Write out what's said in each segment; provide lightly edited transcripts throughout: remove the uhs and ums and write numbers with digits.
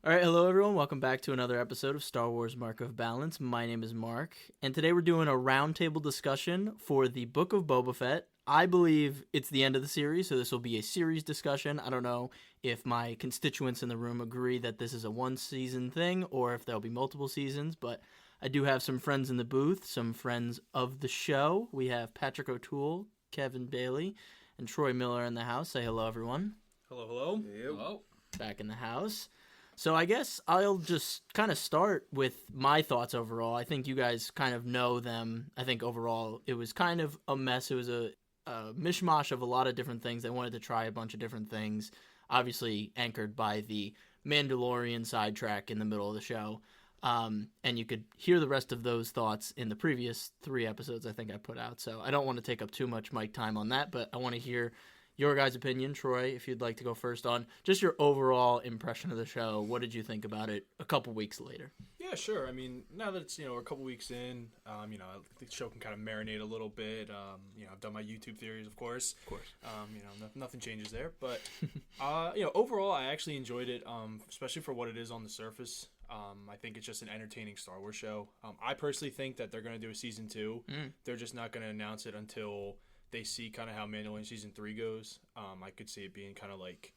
All right, hello everyone. Welcome back to another episode of Star Wars Mark of Balance. My name is Mark, and today we're doing a roundtable discussion for the Book of Boba Fett. I believe it's the end of the series, so this will be a series discussion. I don't know if my constituents in the room agree that this is a one-season thing or if there'll be multiple seasons, but I do have some friends in the booth, some friends of the show. We have Patrick O'Toole, Kevin Bailey, and Troy Miller in the house. Say hello, everyone. Hello, hello. Hello. Back in the house. So I guess I'll just kind of start with my thoughts overall. I think you guys kind of know them. I think overall it was kind of a mess. It was a mishmash of a lot of different things. They wanted to try a bunch of different things, obviously anchored by the Mandalorian sidetrack in the middle of the show. And you could hear the rest of those thoughts in the previous 3 episodes I think I put out. So I don't want to take up too much mic time on that, but I want to hear your guys' opinion. Troy, if you'd like to go first on just your overall impression of the show. What did you think about it a couple weeks later? Yeah, sure. I mean, now that it's, a couple weeks in, the show can kind of marinate a little bit. I've done my YouTube theories, of course. Of course. Nothing changes there. But, overall, I actually enjoyed it, especially for what it is on the surface. I think it's just an entertaining Star Wars show. I personally think that they're going to do a season 2. They're just not going to announce it until they see kind of how Mandalorian season 3 goes. I could see it being kind of like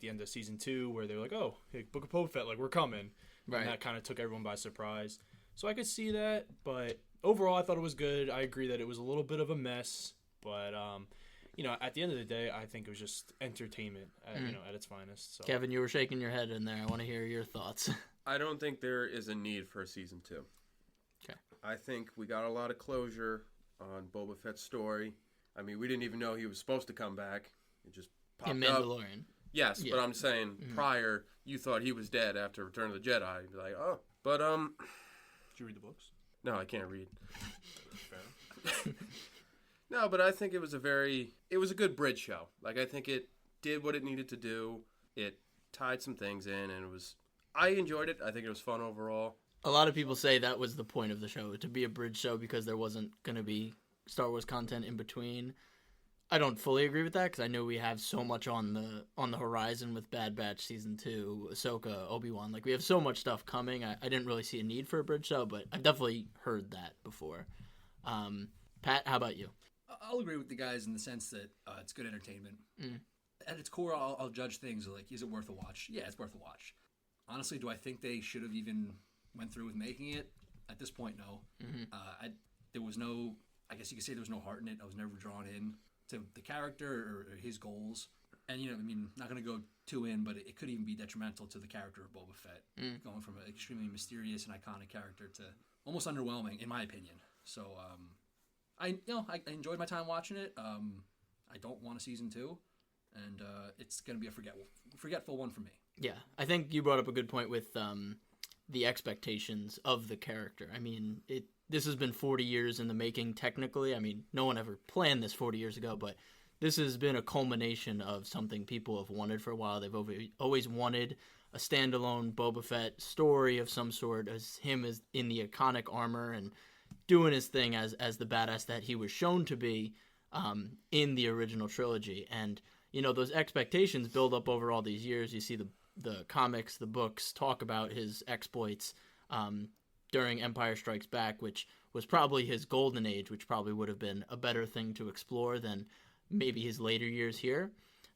the end of season 2 where they were like, oh, hey, Book of Boba Fett, we're coming. Right. And that kind of took everyone by surprise. So I could see that, but overall I thought it was good. I agree that it was a little bit of a mess, but at the end of the day, I think it was just entertainment at its finest. So. Kevin, you were shaking your head in there. I want to hear your thoughts. I don't think there is a need for a season 2. Okay. I think we got a lot of closure on Boba Fett's story. I mean, we didn't even know he was supposed to come back. It just popped up. In Mandalorian. Yes, yeah. But I'm saying prior, you thought he was dead after Return of the Jedi. You'd be like, oh. But, Did you read the books? No, I can't read. Fair. No, but I think it was a good bridge show. I think it did what it needed to do. It tied some things in, and I enjoyed it. I think it was fun overall. A lot of people say that was the point of the show, to be a bridge show because there wasn't going to be Star Wars content in between. I don't fully agree with that because I know we have so much on the horizon with Bad Batch season 2, Ahsoka, Obi-Wan. We have so much stuff coming. I didn't really see a need for a bridge show, but I've definitely heard that before. Pat, how about you? I'll agree with the guys in the sense that it's good entertainment. At its core, I'll judge things like, is it worth a watch? Yeah, it's worth a watch. Honestly, do I think they should have even went through with making it? At this point, no. There was no, I guess you could say there was no heart in it. I was never drawn in to the character or his goals. And, not going to go too in, but it could even be detrimental to the character of Boba Fett. Going from an extremely mysterious and iconic character to almost underwhelming, in my opinion. So, I enjoyed my time watching it. I don't want a season 2. And it's going to be a forgetful one for me. Yeah, I think you brought up a good point with the expectations of the character. I mean, this has been 40 years in the making, technically. I mean, no one ever planned this 40 years ago, but this has been a culmination of something people have wanted for a while. They've always wanted a standalone Boba Fett story of some sort, as him as in the iconic armor and doing his thing as the badass that he was shown to be in the original trilogy. And, those expectations build up over all these years. You see the comics, the books talk about his exploits during Empire Strikes Back, which was probably his golden age, which probably would have been a better thing to explore than maybe his later years here.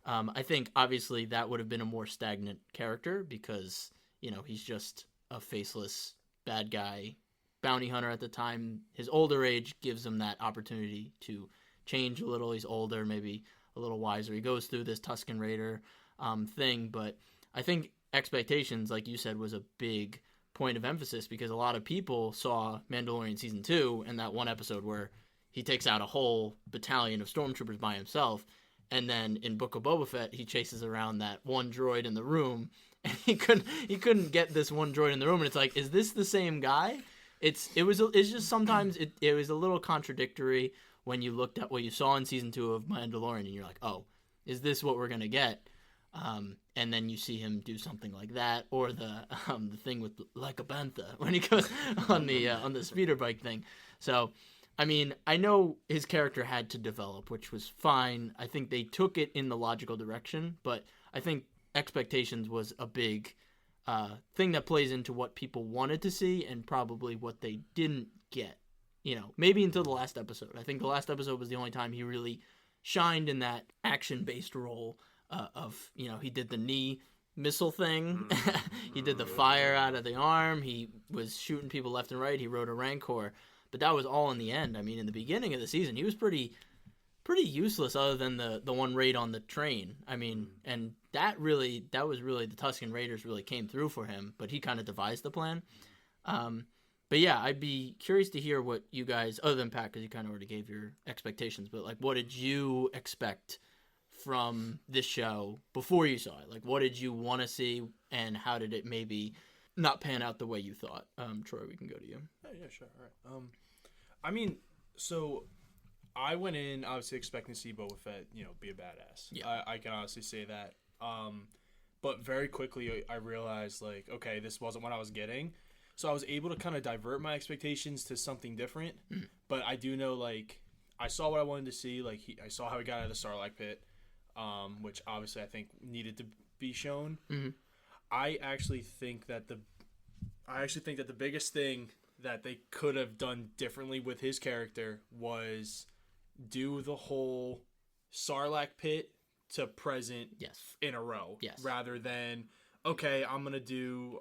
I think, obviously, that would have been a more stagnant character because, he's just a faceless bad guy, bounty hunter at the time. His older age gives him that opportunity to change a little. He's older, maybe a little wiser. He goes through this Tusken Raider thing, but I think expectations, like you said, was a big point of emphasis because a lot of people saw Mandalorian season 2 and that one episode where he takes out a whole battalion of stormtroopers by himself, and then in Book of Boba Fett he chases around that one droid in the room, and he couldn't get this one droid in the room, and it's like, is this the same guy? It's just sometimes it was a little contradictory when you looked at what you saw in season 2 of Mandalorian and you're like, oh, is this what we're gonna get? And then you see him do something like that, or the thing with like a bantha when he goes on the speeder bike thing. So, I mean, I know his character had to develop, which was fine. I think they took it in the logical direction, but I think expectations was a big thing that plays into what people wanted to see and probably what they didn't get. Maybe until the last episode. I think the last episode was the only time he really shined in that action-based role of, he did the knee missile thing. He did the fire out of the arm. He was shooting people left and right. He rode a Rancor. But that was all in the end. I mean, in the beginning of the season, he was pretty useless other than the one raid on the train. I mean, and that was really the Tusken Raiders really came through for him, but he kind of devised the plan. But yeah, I'd be curious to hear what you guys, other than Pat, because you kind of already gave your expectations, but like, what did you expect from this show before you saw it? Like, what did you want to see, and how did it maybe not pan out the way you thought? Troy, we can go to you. Yeah, sure. All right. I mean, so I went in obviously expecting to see Boba Fett, be a badass. Yeah. I can honestly say that. But very quickly I realized, like, okay, this wasn't what I was getting. So I was able to kind of divert my expectations to something different. Mm. But I do know, like, I saw what I wanted to see. Like, I saw how he got out of the Sarlacc pit, which obviously I think needed to be shown. Mm-hmm. I actually think that the biggest thing that they could have done differently with his character was do the whole Sarlacc pit to present in a row. Yes. Rather than, okay, I'm going to do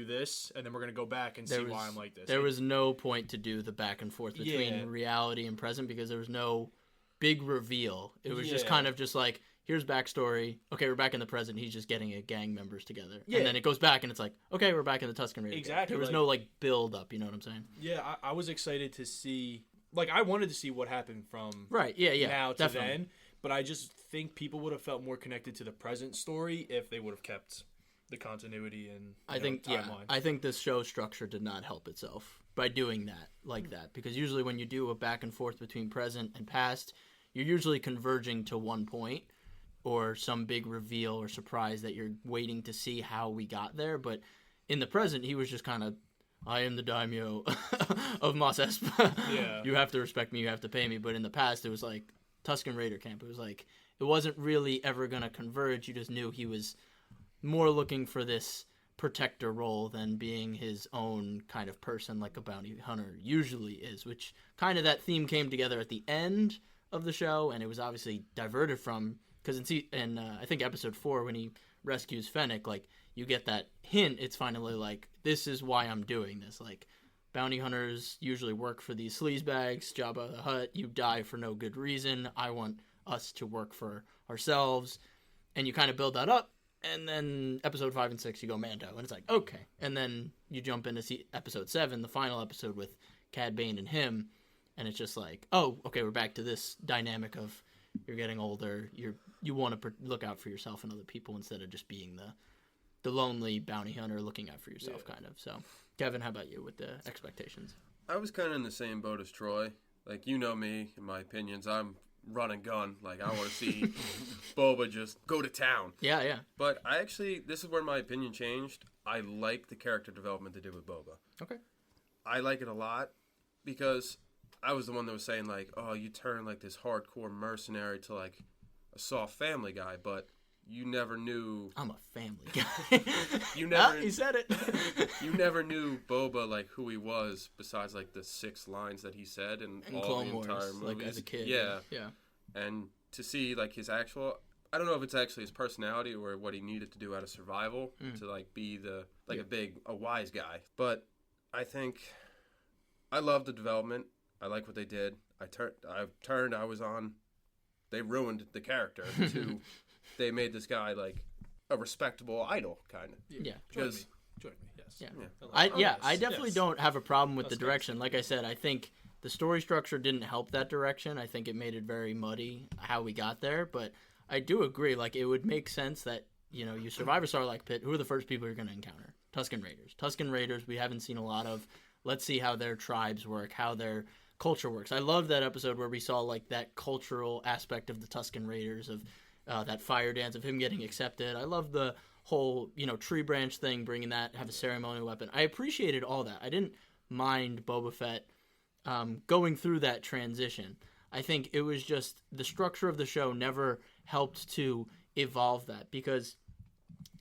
this, and then we're going to go back and see why I'm like this. There was no point to do the back and forth between reality and present because there was no big reveal. It was just kind of just like, here's backstory. Okay, we're back in the present. He's just getting gang members together. Yeah. And then it goes back, and it's like, okay, we're back in the Tusken Raiders. Exactly. There was no, like, build-up, you know what I'm saying? Yeah, I was excited to see... Like, I wanted to see what happened from now to then, but I just think people would have felt more connected to the present story if they would have kept the continuity and timeline. I think this show structure did not help itself by doing that like that, because usually when you do a back and forth between present and past, you're usually converging to one point or some big reveal or surprise that you're waiting to see how we got there. But in the present, he was just kind of, I am the daimyo of Mos Espa. Yeah. You have to respect me, you have to pay me. But in the past, it was like Tusken Raider camp. It was like, it wasn't really ever going to converge. You just knew he was more looking for this protector role than being his own kind of person like a bounty hunter usually is, which kind of that theme came together at the end of the show, and it was obviously diverted from, because in I think episode 4, when he rescues Fennec, like, you get that hint. It's finally like, this is why I'm doing this. Like, bounty hunters usually work for these sleazebags, Jabba the Hutt. You die for no good reason. I want us to work for ourselves. And you kind of build that up. And then episode 5 and 6, you go Mando. And it's like, okay. And then you jump into episode 7, the final episode with Cad Bane and him. And it's just like, oh, okay, we're back to this dynamic of you're getting older. You want to look out for yourself and other people instead of just being the lonely bounty hunter looking out for yourself, kind of. So, Kevin, how about you with the expectations? I was kind of in the same boat as Troy. Like, you know me and my opinions. I'm run and gun. Like, I want to see Boba just go to town. Yeah. But this is where my opinion changed. I like the character development they did with Boba. Okay. I like it a lot because I was the one that was saying, like, oh, you turn, like, this hardcore mercenary to, like, a soft family guy, but you never knew. I'm a family guy. He said it. You never knew Boba, like, who he was besides, like, the 6 lines that he said in all Clone the entire Wars, movies. like, as a kid. Yeah. Yeah. And to see, like, his actual, I don't know if it's actually his personality or what he needed to do out of survival to, like, be a wise guy. But I think I love the development. I like what they did. They ruined the character to, they made this guy like a respectable idol, kind of. Yeah. Because, Join me, yes. Yeah. I definitely don't have a problem with the direction. Like I said, I think the story structure didn't help that direction. I think it made it very muddy how we got there. But I do agree, like, it would make sense that, you survive a Sarlacc pit. Who are the first people you're going to encounter? Tusken Raiders. Tusken Raiders, we haven't seen a lot of. Let's see how their tribes work, how their culture works. I love that episode where we saw, like, that cultural aspect of the Tusken Raiders, of that fire dance, of him getting accepted. I love the whole, tree branch thing, bringing that, have a ceremonial weapon. I appreciated all that. I didn't mind Boba Fett going through that transition. I think it was just the structure of the show never helped to evolve that, because,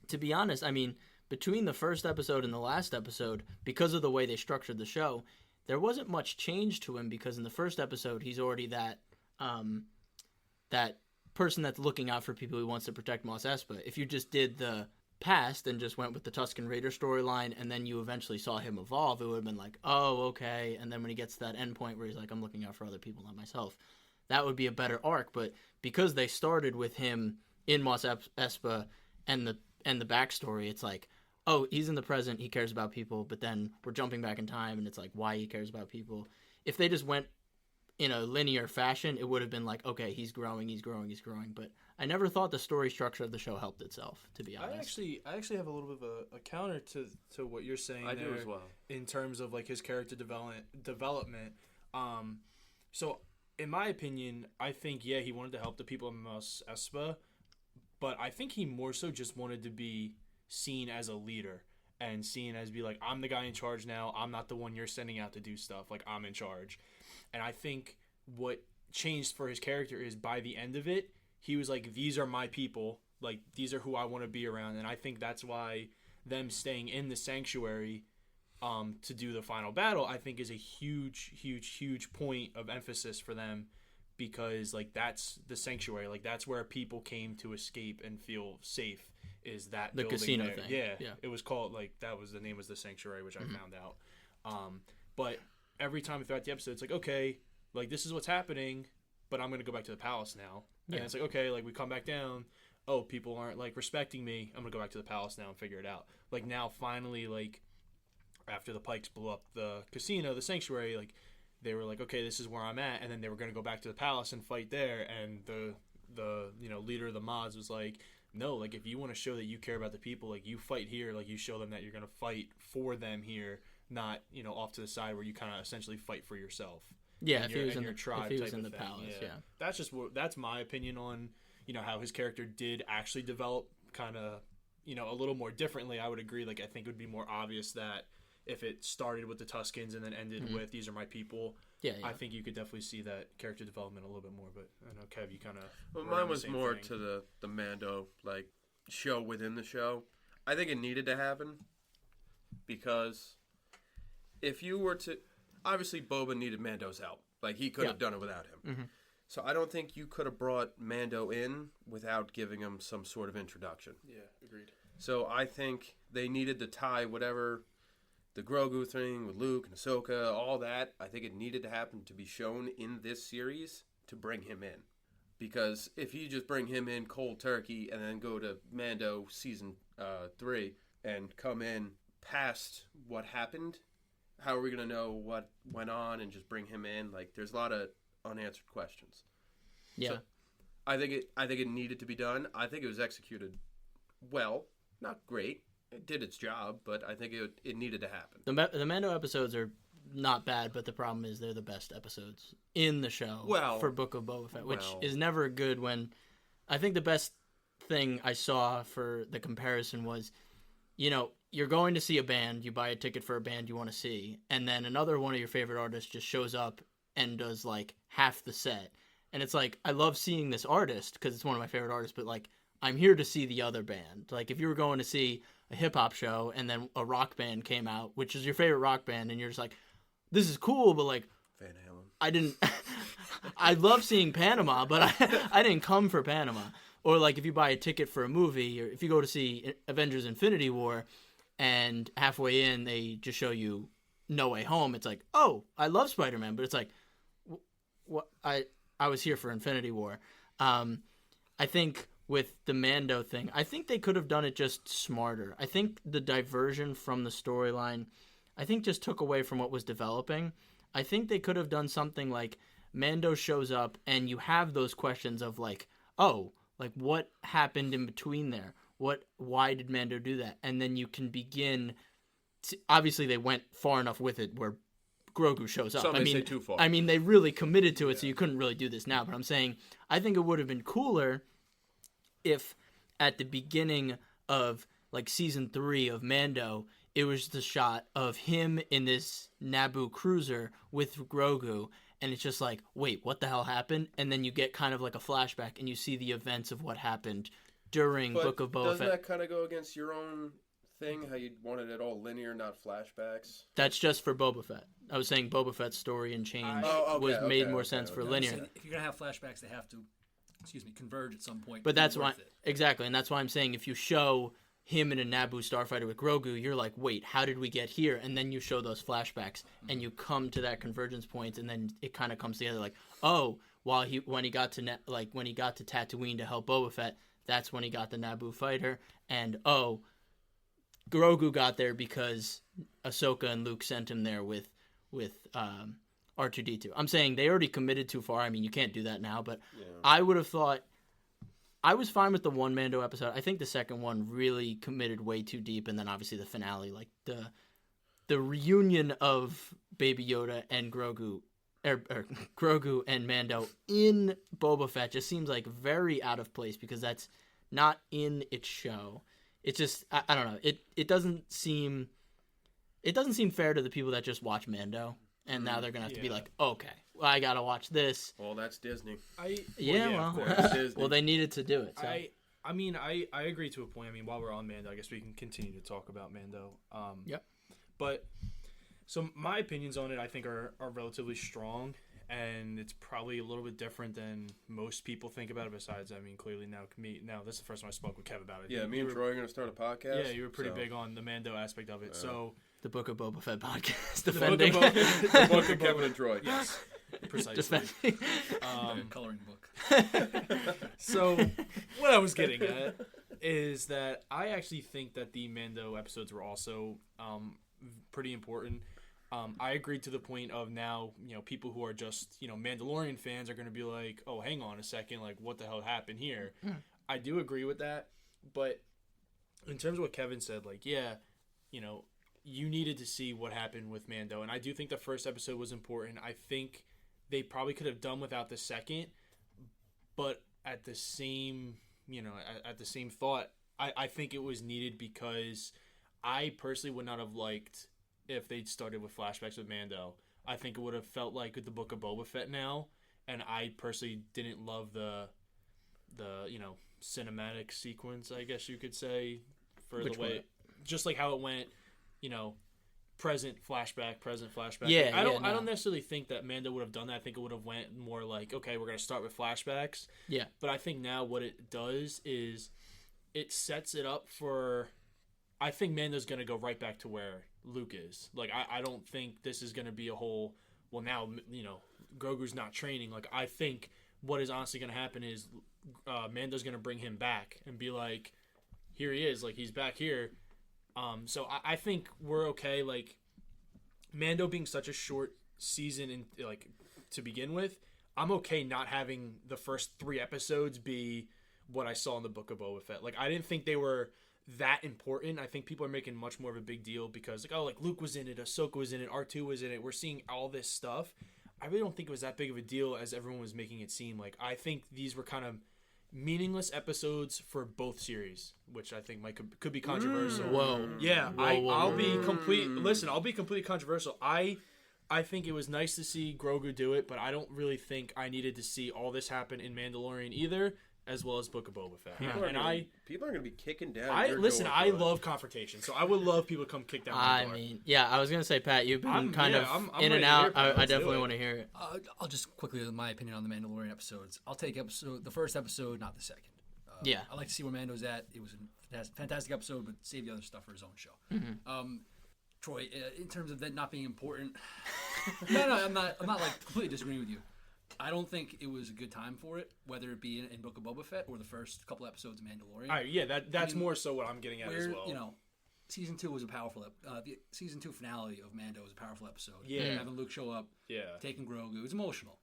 to be honest, I mean, between the first episode and the last episode, because of the way they structured the show, there wasn't much change to him, because in the first episode, he's already that person that's looking out for people who wants to protect Mos Espa. If you just did the past and just went with the Tusken Raider storyline, and then you eventually saw him evolve, it would have been like, oh, okay. And then when he gets to that end point where he's like, I'm looking out for other people, not myself, that would be a better arc. But because they started with him in Mos Espa and the backstory, it's like, oh, he's in the present, he cares about people, but then we're jumping back in time, and it's like why he cares about people. If they just went in a linear fashion, it would have been like, okay, he's growing. But I never thought the story structure of the show helped itself, to be honest. I actually have a little bit of a counter to what you're saying. I do as well. In terms of like his character development. So in my opinion, I think he wanted to help the people in Mos Espa, but I think he more so just wanted to be seen as a leader and seen as be like, I'm the guy in charge now. I'm not the one you're sending out to do stuff. Like, I'm in charge. And I think what changed for his character is by the end of it, he was like, these are my people. Like, these are who I want to be around. And I think that's why them staying in the sanctuary to do the final battle, I think is a huge point of emphasis for them, because like that's the sanctuary. Like, that's where people came to escape and feel safe, is that the building casino there. thing. Yeah. It was called, like, that was the name, was the sanctuary, which I found out. But every time throughout the episode, it's like, okay, like, this is what's happening, but I'm going to go back to the palace now. And it's like, okay, like, we come back down. Oh, people aren't, like, respecting me. I'm going to go back to the palace now and figure it out. Like, now, finally, like, after the Pikes blew up the casino, the sanctuary, like, they were like, okay, this is where I'm at. And then they were going to go back to the palace and fight there. And the leader of the mods was like, no, like, if you want to show that you care about the people, like, you fight here. Like, you show them that you're going to fight for them here, not, off to the side where you kind of essentially fight for yourself. Yeah, if he was in the thing. palace, yeah. That's my opinion on, how his character did actually develop kind of, a little more differently. I would agree. Like, I think it would be more obvious that if it started with the Tuskens and then ended with these are my people, I think you could definitely see that character development a little bit more. But I know, Kev, you kind of... Well, mine was more to the Mando, like, show within the show. I think it needed to happen because if you were to... Obviously, Boba needed Mando's help. Like, he could have done it without him. Mm-hmm. So I don't think you could have brought Mando in without giving him some sort of introduction. Yeah, agreed. So I think they needed to tie whatever... The Grogu thing with Luke and Ahsoka, all that, I think it needed to happen to be shown in this series to bring him in. Because if you just bring him in cold turkey and then go to Mando season 3 and come in past what happened, how are we going to know what went on and just bring him in? Like, there's a lot of unanswered questions. Yeah. So I think it needed to be done. I think it was executed well. Not great. It did its job, but I think it needed to happen. The Mando episodes are not bad, but the problem is they're the best episodes in the show for Book of Boba Fett, which is never good when... I think the best thing I saw for the comparison was, you're going to see a band, you buy a ticket for a band you want to see, and then another one of your favorite artists just shows up and does, like, half the set. And it's like, I love seeing this artist because it's one of my favorite artists, but, like, I'm here to see the other band. Like, if you were going to see a hip-hop show and then a rock band came out, which is your favorite rock band, and you're just like, this is cool, but, like, Van Halen. I didn't... I love seeing Panama, but I didn't come for Panama. Or, like, if you buy a ticket for a movie, or if you go to see Avengers Infinity War, and halfway in they just show you No Way Home, it's like, oh, I love Spider-Man, but it's like, what? I was here for Infinity War. I think... with the Mando thing, I think they could have done it just smarter. I think the diversion from the storyline, I think just took away from what was developing. I think they could have done something like Mando shows up and you have those questions of like, oh, like what happened in between there? Why did Mando do that? And then you can begin obviously they went far enough with it where Grogu shows up. Some may say too far. I mean, they really committed to it, so you couldn't really do this now. But I'm saying, I think it would have been cooler if at the beginning of like season 3 of Mando, it was the shot of him in this Naboo cruiser with Grogu, and it's just like, wait, what the hell happened? And then you get kind of like a flashback, and you see the events of what happened during Book of Boba Fett. Doesn't that kind of go against your own thing? How you wanted it all linear, not flashbacks? That's just for Boba Fett. I was saying Boba Fett's story and change made more sense for linear. So if you're gonna have flashbacks, they have to, converge at some point. But that's why exactly, and that's why I'm saying if you show him in a Naboo starfighter with Grogu, you're like, wait, how did we get here? And then you show those flashbacks, and you come to that convergence point, and then it kind of comes together. Like, oh, when he got to Tatooine to help Boba Fett, that's when he got the Naboo fighter, and oh, Grogu got there because Ahsoka and Luke sent him there with R2-D2. I'm saying they already committed too far. I mean, you can't do that now, but I would have thought. I was fine with the one Mando episode. I think the second one really committed way too deep, and then obviously the finale, like the reunion of Baby Yoda and Grogu, Grogu and Mando in Boba Fett just seems like very out of place because that's not in its show. It's just I don't know. It doesn't seem fair to the people that just watch Mando, and now they're gonna have to be like, okay, well, I gotta watch this. Well, that's Disney. Of course. Well, they needed to do it. So. I agree to a point. I mean, while we're on Mando, I guess we can continue to talk about Mando. Yep. But so my opinions on it, I think, are relatively strong, and it's probably a little bit different than most people think about it. Besides, I mean, clearly now this is the first time I spoke with Kev about it. Yeah, me and Troy are gonna start a podcast. Yeah, you were pretty big on the Mando aspect of it. So the Book of Boba Fett podcast, defending the book of Kevin and Troy. Yes, precisely. Defending. Coloring book. So what I was getting at is that I actually think that the Mando episodes were also pretty important. I agreed to the point of now, people who are just, Mandalorian fans are going to be like, oh, hang on a second, like, what the hell happened here? I do agree with that, but in terms of what Kevin said, like, yeah, you needed to see what happened with Mando, and I do think the first episode was important. I think they probably could have done without the second, but at the same, at the same thought, I think it was needed because I personally would not have liked if they'd started with flashbacks with Mando. I think it would have felt like the Book of Boba Fett now, and I personally didn't love the cinematic sequence, I guess you could say, for Which the way, just like how it went, present flashback. Yeah, I don't necessarily think that Mando would have done that. I think it would have went more like, okay, we're gonna start with flashbacks. Yeah. But I think now what it does is it sets it up for. I think Mando's gonna go right back to where Luke is. Like, I don't think this is going to be a whole, well, now, Grogu's not training. Like, I think what is honestly going to happen is Mando's going to bring him back and be like, here he is. Like, he's back here. So I think we're okay. Like, Mando being such a short season, to begin with, I'm okay not having the first 3 episodes be what I saw in the Book of Boba Fett. Like, I didn't think they were that important. I think people are making much more of a big deal because Luke was in it, Ahsoka was in it, R2 was in it. We're seeing all this stuff. I really don't think it was that big of a deal as everyone was making it seem. Like, I think these were kind of meaningless episodes for both series, which I think could be controversial. Whoa. Yeah, I'll be completely controversial. I think it was nice to see Grogu do it, but I don't really think I needed to see all this happen in Mandalorian either, as well as Book of Boba Fett. People are going to be kicking down. I love confrontation, so I would love people to come kick down my door. I mean, yeah, I was going to say, Pat, you've been I'm in and out. I definitely want to hear it. I'll just quickly, my opinion on the Mandalorian episodes. I'll take the first episode, not the second. Yeah. I like to see where Mando's at. It was a fantastic episode, but save the other stuff for his own show. Mm-hmm. Troy, in terms of that not being important, no, I'm not like completely disagreeing with you. I don't think it was a good time for it, whether it be in Book of Boba Fett or the first couple episodes of Mandalorian. All right, yeah, that's more so what I'm getting at as well. Season 2 was a powerful. The season 2 finale of Mando was a powerful episode. Yeah, having Luke show up, taking Grogu, it was emotional.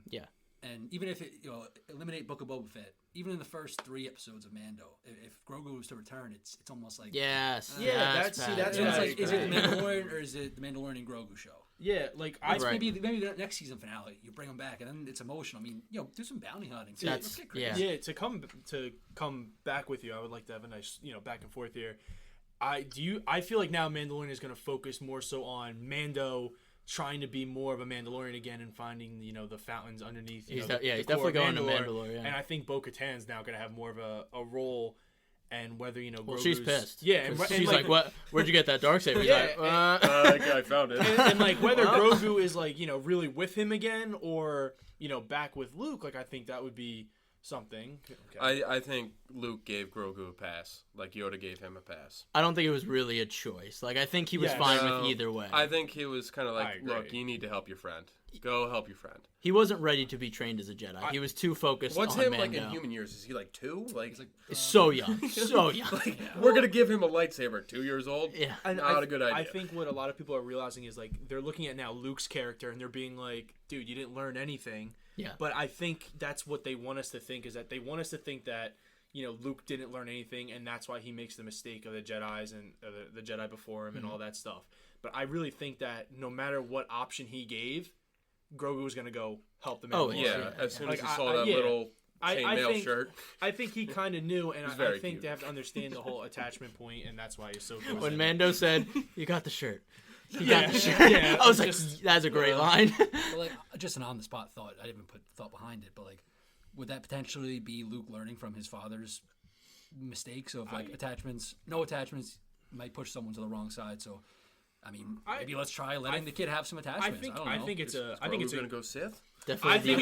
Yeah, and even if it eliminate Book of Boba Fett, even in the first 3 episodes of Mando, if Grogu was to return, it's almost like that's it's like, is it the Mandalorian or is it the Mandalorian and Grogu show? Yeah, like maybe the next season finale, you bring them back, and then it's emotional. I mean, do some bounty hunting. Let's get crazy. Yeah. To come back with you, I would like to have a nice back and forth here. I feel like now Mandalorian is going to focus more so on Mando trying to be more of a Mandalorian again and finding the fountains underneath. He's definitely going to Mandalore. Yeah. And I think Bo-Katan's now going to have more of a role and whether Well, she's pissed. Yeah, and and she's like, "What? Where'd you get that dark saber?" He's Yeah, like, I found it. and like whether Grogu is like really with him again or back with Luke, like I think that would be something. Okay. I think Luke gave Grogu a pass, like Yoda gave him a pass. I don't think it was really a choice. Like I think he was Yeah, fine No, with either way. I think he was kind of I like, agree. look, you need to help your friend. Go help your friend. He wasn't ready to be trained as a Jedi. He was too focused What's on him Mando. like in human years? Is he like 2? Like, He's like, So young. So young. we're gonna give him a lightsaber at 2 years old? Yeah. And Not a good idea. I think what a lot of people are realizing is like they're looking at now Luke's character and they're being like, dude, you didn't learn anything. Yeah. But I think that's what they want us to think, is that they want us to think that Luke didn't learn anything, and that's why he makes the mistake of the Jedi's and the Jedi before him and all that stuff. But I really think that no matter what option he gave, Grogu was going to go help the Oh, Mandalorian. Yeah, as soon as Like, he saw I- that yeah. little chainmail think, shirt. I think he kind of knew, and I very think cute. they have to understand the whole attachment point, and that's why he's so good. When Mando said, "You got the shirt," he Yeah. got the shirt. Yeah, I was like, just- "That's a great line." but like just an on the spot thought. I didn't even put thought behind it, but like, would that potentially be Luke learning from his father's mistakes of like attachments? No attachments might push someone to the wrong side. So, I mean, maybe let's try letting the kid have some attachments. I don't know. I think it's Gonna go Sith. Definitely. I think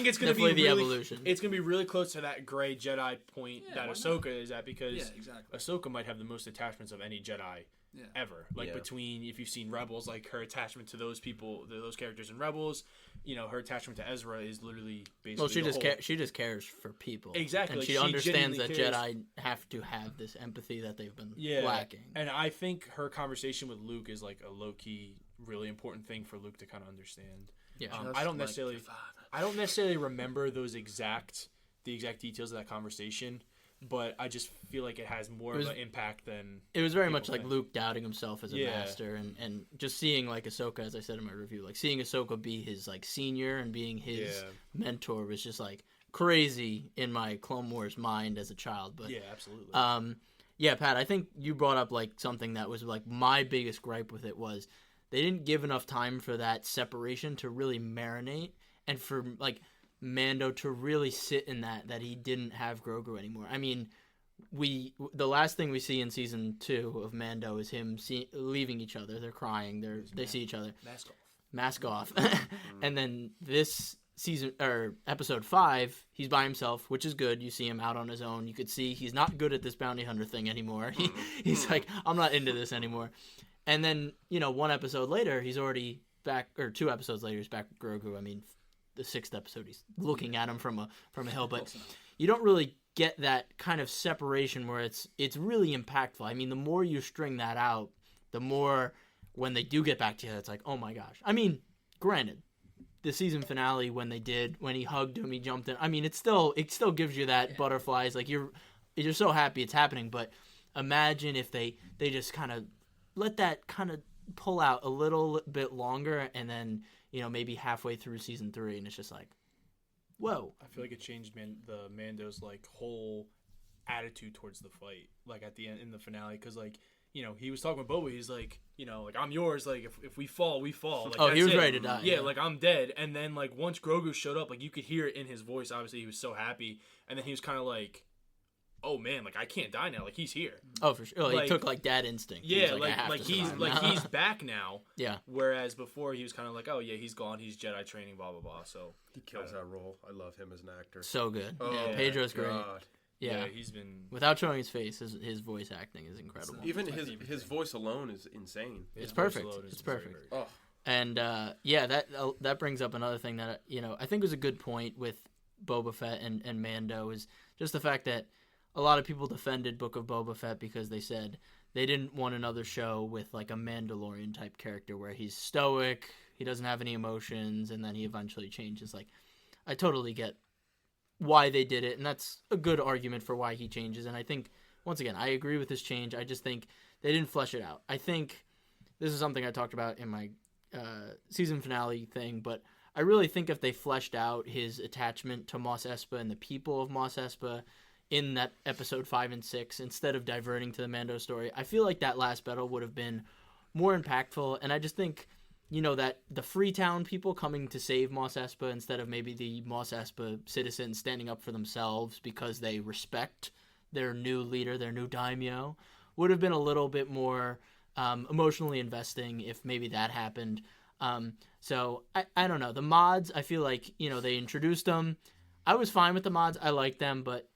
it's gonna definitely be the really, evolution. It's gonna be really close to that gray Jedi point Yeah, that why Ahsoka is at, because Yeah, exactly. Ahsoka might have the most attachments of any Jedi Yeah. ever. Like Yeah. between, if you've seen Rebels, like her attachment to those people, those characters in Rebels, her attachment to Ezra is literally basically. Well, she the just whole- she just cares for people. Exactly, and like, she she understands that genuinely cares. Jedi have to have this empathy that they've been Yeah, lacking. and I think her conversation with Luke is like a low key, really important thing for Luke to kind of understand. Yeah. I don't necessarily. I don't necessarily remember the exact details of that conversation, but I just feel like it has more of an impact than It was very people much like think. Luke doubting himself as a Yeah. master, and just seeing like Ahsoka, as I said in my review, like seeing Ahsoka be his like senior and being his Yeah. mentor was just like crazy in my Clone Wars mind as a child. But Yeah, absolutely. yeah, Pat, I think you brought up like something that was like my biggest gripe with it was they didn't give enough time for that separation to really marinate and for like Mando to really sit in that he didn't have Grogu anymore. I mean, the last thing we see in season 2 of Mando is him leaving each other. They're crying. They see each other. Mask off. And then this season or episode 5, he's by himself, which is good. You see him out on his own. You could see he's not good at this bounty hunter thing anymore. He's like, I'm not into this anymore. And then, one episode later, he's already back, or 2 episodes later, he's back with Grogu. I mean, the 6th episode, he's looking at him from a hill, but you don't really get that kind of separation where it's really impactful. I mean, the more you string that out, the more when they do get back together, it's like, oh my gosh. I mean, granted, the season finale when he hugged him, he jumped in. I mean, it still gives you that butterflies. Like you're so happy it's happening, but imagine if they just kind of let that kind of pull out a little bit longer, and then maybe halfway through season 3, and it's just like, whoa. I feel like it changed the Mando's like whole attitude towards the fight, like at the end in the finale, because like he was talking with Boba, he's like like I'm yours, like if we fall, we fall. Like, He was that's ready it. to die. Yeah, like I'm dead. And then like once Grogu showed up, like you could hear it in his voice. Obviously, he was so happy, and then he was kind of like, oh man, like I can't die now. Like he's here. Oh, for sure. Like, he took like dad instinct. He Yeah, was I have to he's survive like now. he's back now. Yeah. Whereas before he was kind of like, oh yeah, he's gone. He's Jedi training, blah blah blah. So He kills that role. I love him as an actor. So good. Oh, Yeah, Pedro's great. God. Yeah. he's been. Without showing his face, his voice acting is incredible. Even his voice alone is insane. It's his voice perfect. alone is It's very, perfect. very Oh, And that brings up another thing that I think was a good point with Boba Fett and Mando is just the fact that a lot of people defended Book of Boba Fett because they said they didn't want another show with like a Mandalorian type character where he's stoic, he doesn't have any emotions, and then he eventually changes. Like, I totally get why they did it, and that's a good argument for why he changes. And I think, once again, I agree with this change. I just think they didn't flesh it out. I think this is something I talked about in my season finale thing, but I really think if they fleshed out his attachment to Mos Espa and the people of Mos Espa in that episode 5 and 6, instead of diverting to the Mando story, I feel like that last battle would have been more impactful. And I just think, that the Freetown people coming to save Mos Espa instead of maybe the Mos Espa citizens standing up for themselves because they respect their new leader, their new daimyo, would have been a little bit more emotionally investing if maybe that happened. So I don't know. The mods, I feel like, they introduced them. I was fine with the mods. I liked them, but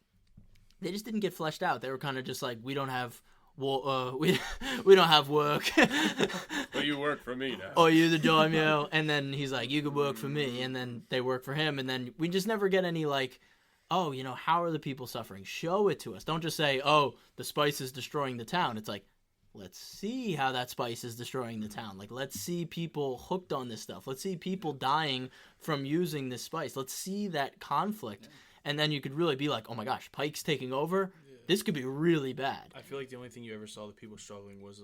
they just didn't get fleshed out. They were kind of just like, we don't have we don't have work. Well, you work for me now. Oh, you're the daimyo. And then he's like, you could work for me. And then they work for him. And then we just never get any like, oh, how are the people suffering? Show it to us. Don't just say, oh, the spice is destroying the town. It's like, let's see how that spice is destroying the town. Like, let's see people hooked on this stuff. Let's see people dying from using this spice. Let's see that conflict. And then you could really be like, oh my gosh, Pike's taking over. This could be really bad. I feel like the only thing you ever saw the people struggling was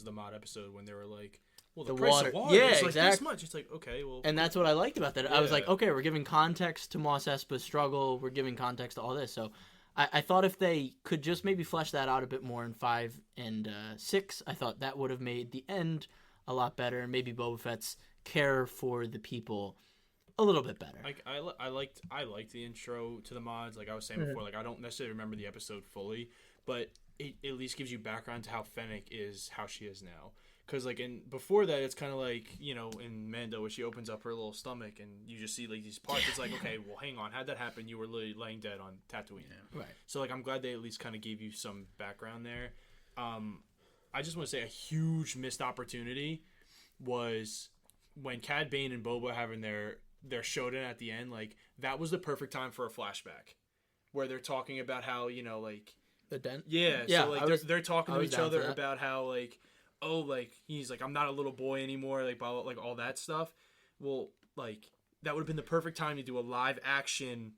the mod episode when they were like, well, the, The price water. of water Yeah, is like this exact- much. It's like, okay, well. And that's what I liked about that. I was Yeah. like, okay, we're giving context to Mos Espa's struggle. We're giving context to all this. So I thought if they could just maybe flesh that out a bit more in 5 and 6, I thought that would have made the end a lot better, and maybe Boba Fett's care for the people a little bit better. Like I liked the intro to the mods. Like I was saying before, like I don't necessarily remember the episode fully, but it at least gives you background to how Fennec is how she is now. Because like before that, it's kind of like in Mando where she opens up her little stomach and you just see like these parts. It's like, okay, well hang on, how'd that happen? You were literally laying dead on Tatooine. Right. So like I'm glad they at least kind of gave you some background there. I just want to say a huge missed opportunity was when Cad Bane and Boba having their showdown at the end. Like that was the perfect time for a flashback where they're talking about how like The dent? yeah, Yeah, so like I was- they're talking I to was each down other for that. about how like he's like I'm not a little boy anymore, like blah, blah, like all that stuff. Well, like that would have been the perfect time to do a live action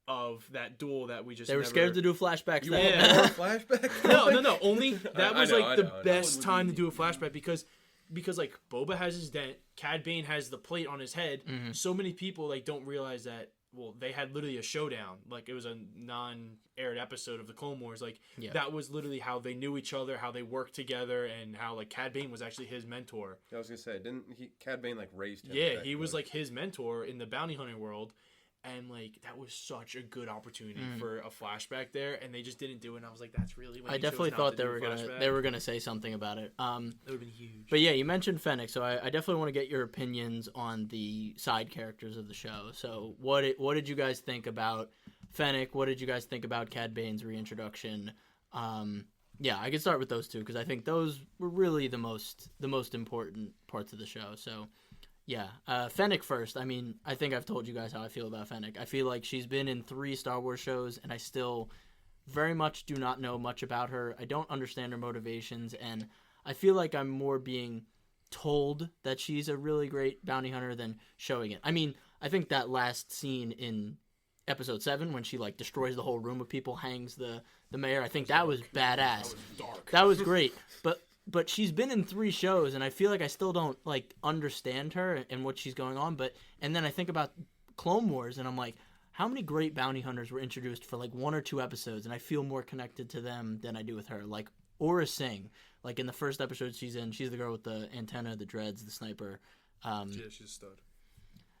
of that duel that we just They were never... scared to do flashbacks. You then. Yeah. want more flashback? No. Only that I was know, like I the know, I know. best That would time be- to do a flashback because like Boba has his dent, Cad Bane has the plate on his head. Mm-hmm. So many people like don't realize that. Well, they had literally a showdown. Like it was a non-aired episode of the Clone Wars. Like Yeah. that was literally how they knew each other, how they worked together, and how like Cad Bane was actually his mentor. I was gonna say, didn't Cad Bane like raised him? Yeah, he was like his mentor in the bounty hunting world. And like that was such a good opportunity for a flashback there, and they just didn't do it. And I was like, "That's really." When I you chose definitely not thought to they do were a gonna flashback. say something about it. That would have been huge. But yeah, you mentioned Fennec, so I definitely want to get your opinions on the side characters of the show. So what did you guys think about Fennec? What did you guys think about Cad Bane's reintroduction? Yeah, I could start with those two because I think those were really the most important parts of the show. So yeah, Fennec first. I mean, I think I've told you guys how I feel about Fennec. I feel like she's been in 3 Star Wars shows, and I still very much do not know much about her. I don't understand her motivations, and I feel like I'm more being told that she's a really great bounty hunter than showing it. I mean, I think that last scene in episode 7 when she like destroys the whole room of people, hangs the mayor, I think that was badass. That was great. But she's been in 3 shows, and I feel like I still don't like understand her and what she's going on. And then I think about Clone Wars, and I'm like, how many great bounty hunters were introduced for like 1 or 2 episodes, and I feel more connected to them than I do with her. Like Aura Singh, like in the first episode she's in, she's the girl with the antenna, the dreads, the sniper. Yeah, she's a stud.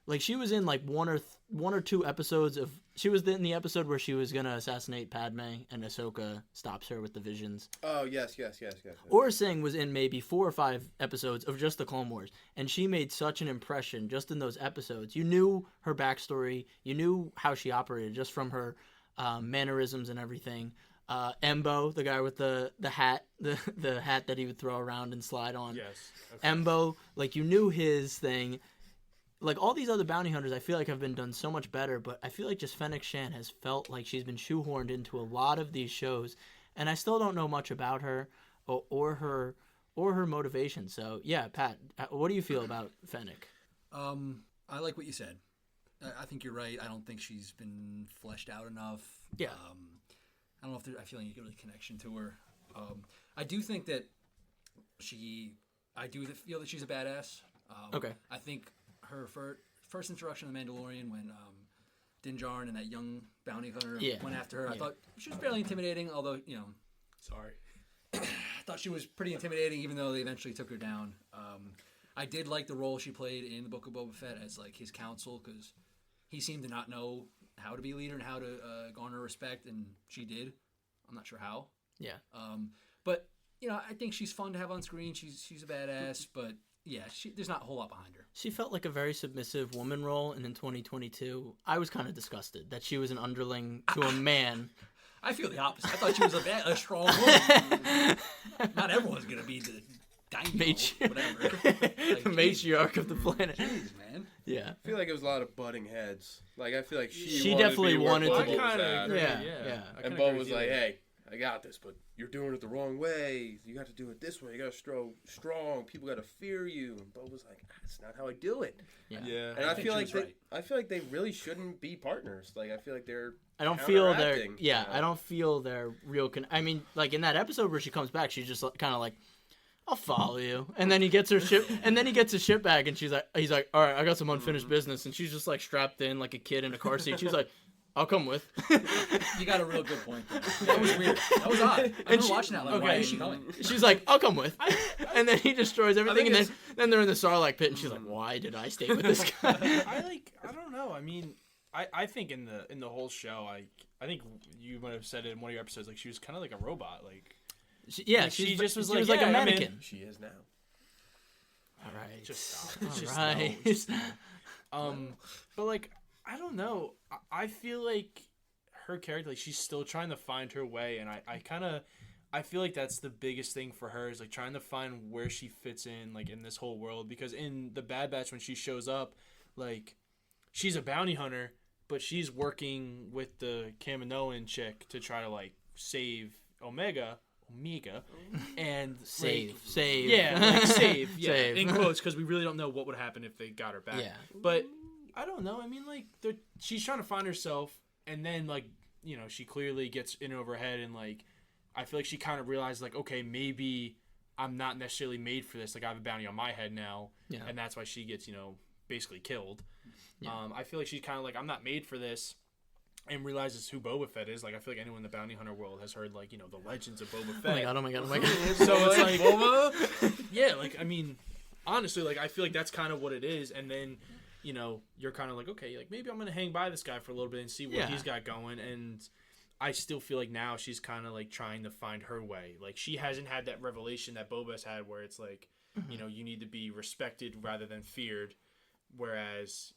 Like she was in like 1 or 2 episodes of. She was in the episode where she was gonna assassinate Padme, and Ahsoka stops her with the visions. Oh yes. Aura Singh was in maybe 4 or 5 episodes of just the Clone Wars, and she made such an impression just in those episodes. You knew her backstory, you knew how she operated just from her mannerisms and everything. Embo, the guy with the hat, the hat that he would throw around and slide on. Yes. Embo, like you knew his thing. Like all these other bounty hunters, I feel like have been done so much better, but I feel like just Fennec Shan has felt like she's been shoehorned into a lot of these shows, and I still don't know much about her or her motivation. So yeah, Pat, what do you feel about Fennec? I like what you said. I think you're right. I don't think she's been fleshed out enough. Yeah. I don't know if I feel any really connection to her. I do think that I do feel that she's a badass. Okay. I think her first introduction to the Mandalorian when Din Djarin and that young bounty hunter went after her, I thought she was fairly intimidating, although, Sorry. I thought she was pretty intimidating even though they eventually took her down. I did like the role she played in the Book of Boba Fett as like his counsel because he seemed to not know how to be a leader and how to garner respect, and she did. I'm not sure how. Yeah. But I think she's fun to have on screen. She's a badass, but yeah, there's not a whole lot behind her. She felt like a very submissive woman role, and in 2022, I was kind of disgusted that she was an underling to a man. I feel the opposite. I thought she was a strong woman. Not everyone's gonna be the dynamo, whatever. The matriarch of the planet. Jeez, man. Yeah. I feel like it was a lot of butting heads. Like, I feel like she definitely wanted to do. Yeah. And Bo was like, "Hey, I got this, but you're doing it the wrong way. You got to do it this way. You got to strong. People got to fear you." And Bo was like, "That's not how I do it." Yeah. And I feel like they really shouldn't be partners. Like, I feel like they're. I don't feel counteracting, they're. I don't feel they're real. I mean, like in that episode where she comes back, she's just kind of like, "I'll follow you," and then he gets her ship, and then he gets his ship bag, and he's like, "All right, I got some unfinished business," and she's just like strapped in like a kid in a car seat. She's like, "I'll come with." You got a real good point there. That was weird. That was odd. I remember watching that. Like, why is she coming? She's like, "I'll come with," and then he destroys everything, and then they're in the Sarlacc pit, and she's like, "Why did I stay with this guy?" I don't know. I mean, I think in the whole show, I think you might have said it in one of your episodes, like she was kind of like a robot, like. She just was she like, was like a mannequin. I mean, She is now. All right. Just stop. All right. But like, I don't know. I feel like her character, like she's still trying to find her way, and I feel like that's the biggest thing for her is like trying to find where she fits in, like in this whole world. Because in the Bad Batch, when she shows up, like she's a bounty hunter, but she's working with the Kaminoan chick to try to like save Omega, and save. Yeah, like save. Yeah, Save. in quotes, because we really don't know what would happen if they got her back. Yeah. But I don't know. I mean, like she's trying to find herself, and then like she clearly gets in over her head, and like I feel like she kind of realized like, okay, maybe I'm not necessarily made for this. Like I have a bounty on my head now, and that's why she gets basically killed. Yeah. I feel like she's kind of like, I'm not made for this. And realizes who Boba Fett is. Like, I feel like anyone in the bounty hunter world has heard, like, the legends of Boba Fett. Oh my god. So it's like, Boba? Yeah, like, I mean, honestly, like, I feel like that's kind of what it is. And then, you're kind of like, okay, like, maybe I'm going to hang by this guy for a little bit and see what he's got going. And I still feel like now she's kind of, like, trying to find her way. Like, she hasn't had that revelation that Boba's had where it's like, you need to be respected rather than feared. Whereas,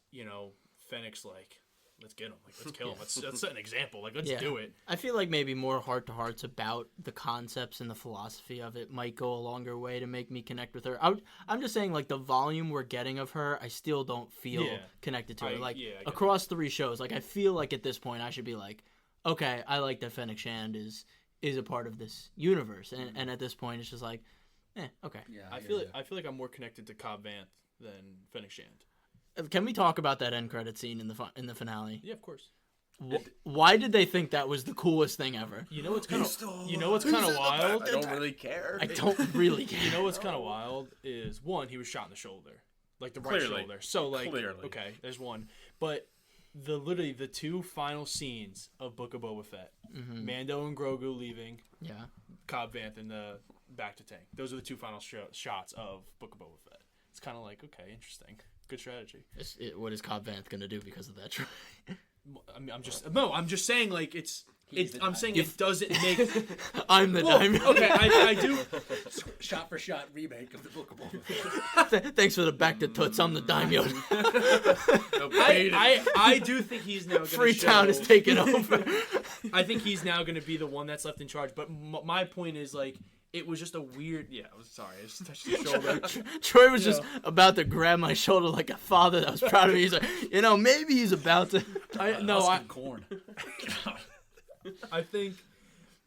Fennec's like, let's get him. Like, let's kill him. Let's set an example. Like, let's do it. I feel like maybe more heart-to-hearts about the concepts and the philosophy of it might go a longer way to make me connect with her. I'm just saying, like, the volume we're getting of her, I still don't feel connected to her. Like, across 3 shows, like, I feel like at this point I should be like, okay, I like that Fennec Shand is a part of this universe. And at this point, it's just like, okay. Yeah, I feel like I'm more connected to Cobb Vanth than Fennec Shand. Can we talk about that end credit scene in the finale? Yeah, of course. Why did they think that was the coolest thing ever? You know what's kind of wild? I don't really care. I don't really care. You know what's kind of wild is, one, he was shot in the shoulder, like the right shoulder. So like, okay, there's one. But literally the 2 final scenes of Book of Boba Fett, Mando and Grogu leaving, Cobb Vanth in the back to tank. Those are the 2 final shots of Book of Boba Fett. It's kind of like, okay, interesting. Good strategy. What is Cobb Vanth gonna do because of that try? I mean, I'm just saying, like, I'm saying it doesn't make. I'm the diamond. Okay, I do. Shot for shot remake of the Book of Boba Fett. Thanks for the back to toots. I'm the daimyo. I do think he's now going to Freetown is taking over. I think he's now going to be the one that's left in charge. But my point is, like, it was just a weird. Yeah, I was sorry. I just touched his shoulder. Troy was just about to grab my shoulder like a father that was proud of me. He's like, maybe he's about to. Corn. I think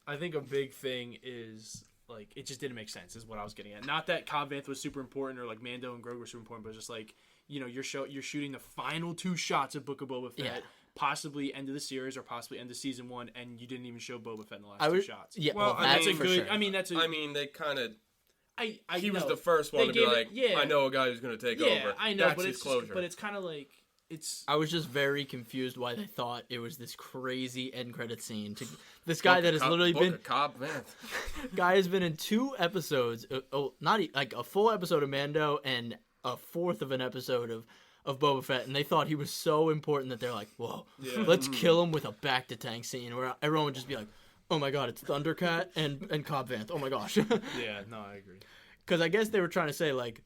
a big thing is, like, it just didn't make sense. Is what I was getting at. Not that Cobb Vanth was super important or like Mando and Grogu were super important, but just like, you're shooting the final 2 shots of Book of Boba Fett. Possibly end of the series or possibly end of season 1, and you didn't even show Boba Fett in the last 2 shots. Yeah, well, that's a for good. sure. I mean, they kind of. He was know. the first one to be like, I know a guy who's going to take over. Yeah, I know, that's but his closure. But it's kind of like it's. I was just very confused why they thought it was this crazy end credit scene. This guy that has literally been Cobb Vanth. Guy has been in 2 episodes. Not like a full episode of Mando and a 4th of an episode of Boba Fett, and they thought he was so important that they're like, whoa, let's kill him with a back-to-tank scene where everyone would just be like, oh my god, it's Thundercat and Cobb Vanth. Oh my gosh. Yeah, no, I agree. Because I guess they were trying to say, like,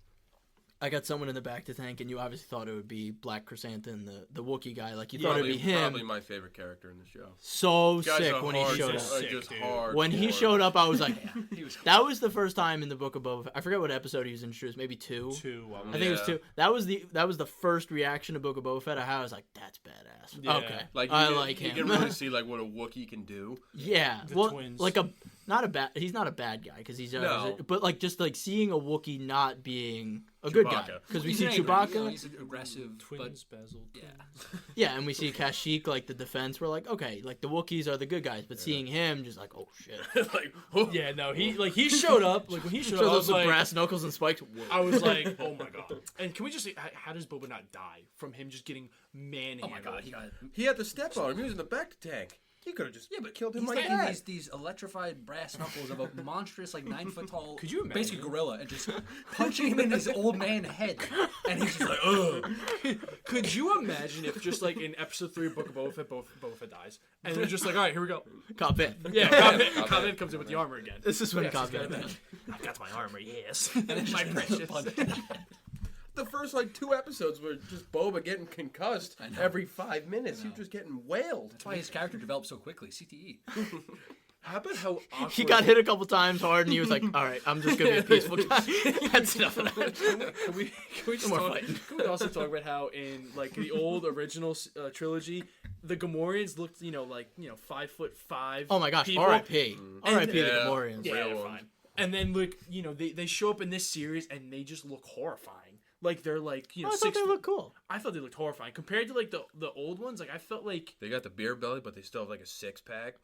I got someone in the back to thank, and you obviously thought it would be Black Chrysanthemum, the Wookiee guy. Like, you thought it would be him. Probably my favorite character in the show. So Guy's sick a when he hard- showed just- up. Sick, just dude. hard. When he showed up, I was like, He was cool. that was the first time in the Book of Boba Fett. I forget what episode he was introduced, maybe 2. 2. I think it was Yeah. 2. That was the first reaction to Book of Boba Fett I had. I was like, that's badass. Yeah. Okay, Like I you like you him. can really see like what a Wookiee can do. Yeah, The well, twins. like he's not a bad guy because he's No. but like just like seeing a Wookiee not being a good guy Chewbacca. because we He's see angry, Chewbacca, you know, he's aggressive, Twins, Basil. but Twins. yeah. yeah, and we see Kashyyyk like the defense. We're like, okay, like the Wookiees are the good guys, but seeing him just like, oh shit, Like, whoa. Yeah, no, he showed up. Like when he showed up, I shows up was with like, brass knuckles and spikes. Whoa. I was like, oh my god. And can we just say, how does Boba not die from him just getting manhandled? Oh my god, he got. He had the step on him. He was in the back tank. He could have just killed him He's like getting that. these electrified brass knuckles of a monstrous, like 9-foot tall, Could you basically imagine? gorilla, and just punching him in his old man head, and he's just like, ugh. Could you imagine if just like in episode 3 of Book of Boba Fett, Boba Fett dies, and they're just like, all right, here we go. Cobb Vanth. Yeah, Cobb Vanth comes in with the armor again. This is when Yes, Cobb he's got Vanth. I've got my armor, yes. My precious. The first like 2 episodes were just Boba getting concussed I know. every 5 minutes. He was just getting wailed. That's why his character developed so quickly. CTE. How about how awkward? He got hit a couple times hard, and he was like, all right, I'm just gonna be a peaceful guy. That's enough of that. Can we just more talk, fighting. can we also talk about how in like the old original trilogy, the Gamorreans looked, 5'5" Oh my gosh, people. R.I.P. R.I.P. Yeah. the Gamorreans. Yeah, Real they're ones. fine. And then look, they show up in this series and they just look horrifying. Like they're like, Oh, I thought 6 they looked cool. I thought they looked horrifying compared to like the old ones. Like I felt like They got the beer belly, but they still have like a 6-pack.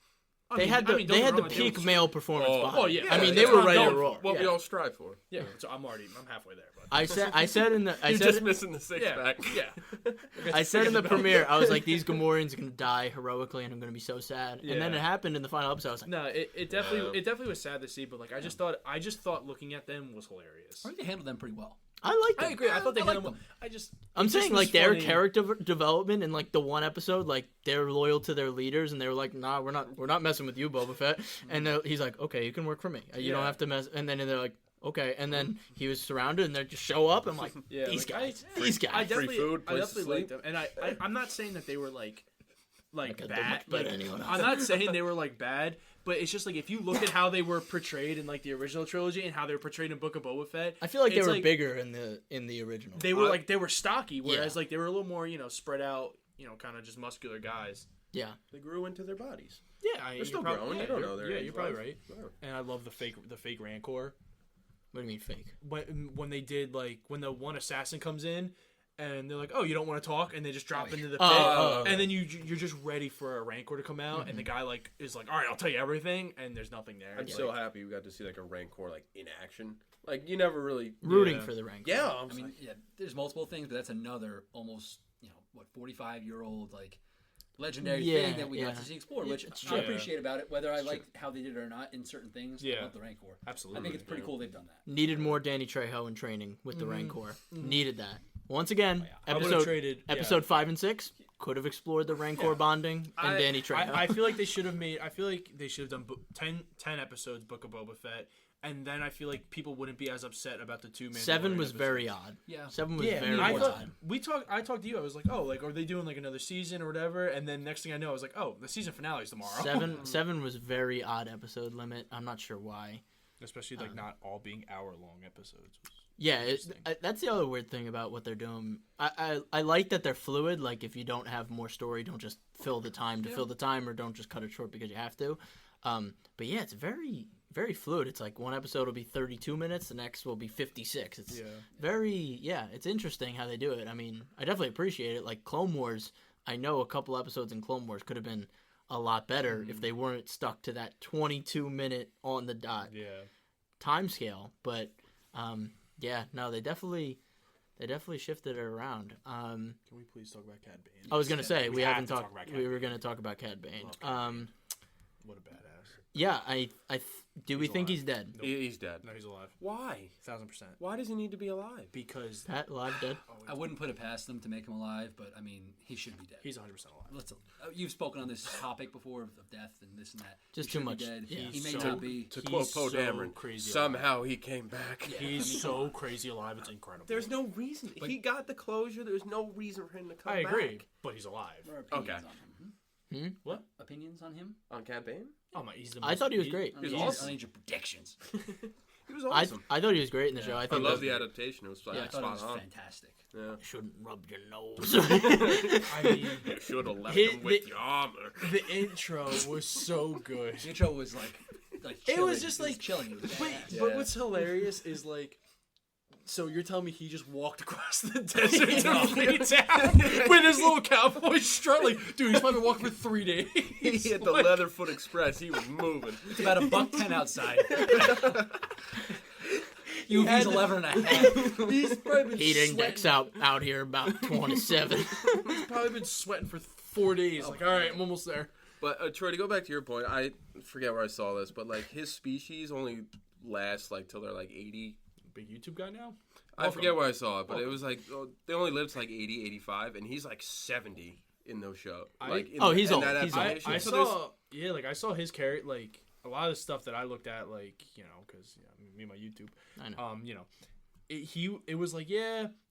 They had the don't get me wrong, peak male performance Oh, body. oh, yeah. I mean, Yeah, they that's were what I'm ready to going roll. for. What Yeah. we all strive for. yeah. So I'm halfway there. But I said in the You're just missing the 6-pack. yeah. I said in the premiere, I was like, these Gamorreans are gonna die heroically, and I'm gonna be so sad. And then Yeah. it happened in the final episode. I was like, No, it definitely was sad to see, but like I just thought looking at them was hilarious. I think they handled them pretty well. I liked I them. agree. I thought they I had like them. them. I'm it just saying was like their funny. character development in like the one episode, like they're loyal to their leaders, and they were like, "Nah, we're not messing with you, Boba Fett." And he's like, "Okay, you can work for me. You don't Yeah. have to mess." And then they're like, "Okay." And then he was surrounded, and they just show up. I'm like, Yeah, "These like, guys, I- these I guys." definitely, food, I place to definitely liked sleep. them, and I'm not saying that they were like Like, they're bad. much better Like, than anyone else. I'm not saying they were like bad, but it's just like if you look at how they were portrayed in like the original trilogy and how they were portrayed in Book of Boba Fett, I feel like they it's were bigger in the original. They were they were stocky, whereas Yeah. like they were a little more spread out, kind of just muscular guys. Yeah. They grew into their bodies. Yeah, They're still growing. You don't know their Yeah, age you're probably life. right. No. And I love the fake Rancor. What do you mean fake? When they did like when the one assassin comes in and they're like, "Oh, you don't want to talk," and they just drop into the pit, Oh. and then you're just ready for a Rancor to come out, and the guy like is like, "All right, I'll tell you everything," and there's nothing there. I'm It's so like, happy we got to see like a Rancor like in action. Like you never really. Rooting Yeah. for the rank. Yeah, I mean, yeah, there's multiple things, but that's another almost, 45-year-old like legendary Yeah, thing that we got yeah. to see explored, Yeah, which it's I true. appreciate about it. Whether I like how they did it or not in certain things, I Yeah. love the Rancor. absolutely. I think it's pretty cool they've done that. Needed more Danny Trejo in training with the Rancor. Needed that. Once again, I would've episode traded episode 5 and 6 could have explored the Rancor bonding and Danny Trejo. I feel like they should have made. I feel like they should have done 10 episodes Book of Boba Fett, and then I feel like people wouldn't be as upset about the 2 Mandalorian 7 was very episodes. odd. Yeah. 7 was Yeah, very I odd. thought I talked to you. I was like, oh, like are they doing like another season or whatever? And then next thing I know, I was like, oh, the season finale is tomorrow. 7 was very odd episode limit. I'm not sure why. Especially like not all being hour-long episodes. Yeah, Interesting. that's the other weird thing about what they're doing. I like that they're fluid. Like if you don't have more story, don't just fill the time to fill the time, or don't just cut it short because you have to. But yeah, it's very very fluid. It's like one episode will be 32 minutes, the next will be 56. It's it's interesting how they do it. I mean, I definitely appreciate it. Like Clone Wars, I know a couple episodes in Clone Wars could have been a lot better if they weren't stuck to that 22-minute on the dot time scale. But they definitely shifted it around. Can we please talk about Cad Bane? I was gonna say we have haven't to talk talked. about Cad We were Bane. gonna talk about Cad Bane. What a badass. Yeah, do we He's think alive. he's dead? Nope. He's dead. No, he's alive. Why? 1,000%. Why does he need to be alive? Because Pat, alive, dead? I wouldn't put it past them to make him alive, but I mean, he should be dead. he's 100% alive. Let's. You've spoken on this topic before of death and this and that. Just He too should be much. Dead. Yeah. He may He's not be. To He's quote Poe so Dameron, crazy somehow he came back. Yeah. He's so crazy alive. It's incredible. There's no reason. He got the closure. There's no reason for him to come I back. agree, but he's alive. What are opinions Okay. on him? What? Opinions on him? On Cad Bane? Oh my! He's the I most- thought he was great. I He's need, awesome. I need your predictions. He was awesome. I thought he was great in the show. I I thought love the adaptation. It was I like, thought it was spot on. fantastic. Yeah. shouldn't rub your nose. I mean, You should have left Hit him with the- your armor. the intro was so good. The intro was like It chilling. was just like- chilling. It was But, badass. but what's hilarious is like, so you're telling me he just walked across the desert to Freetown with his little cowboy strut? Like, dude, he's probably been walking for 3 days. He hit the Leatherfoot Express. He was moving. It's about $1.10 outside. UV's 11 and a half. He's probably been Heat index out here about 27. He's probably been sweating for 4 days. Like, all right, I'm almost there. But Troy, to go back to your point, I forget where I saw this, but like his species only lasts like till they're like 80. Big YouTube guy now. I forget where I saw it, but it was like they only lived to like 80, 85, and he's like 70 in those shows. Like, he's in old. that He's old. adaptation. I So there's- saw, yeah, like I saw his character, like a lot of the stuff that I looked at, like because me and my YouTube, I know. it was like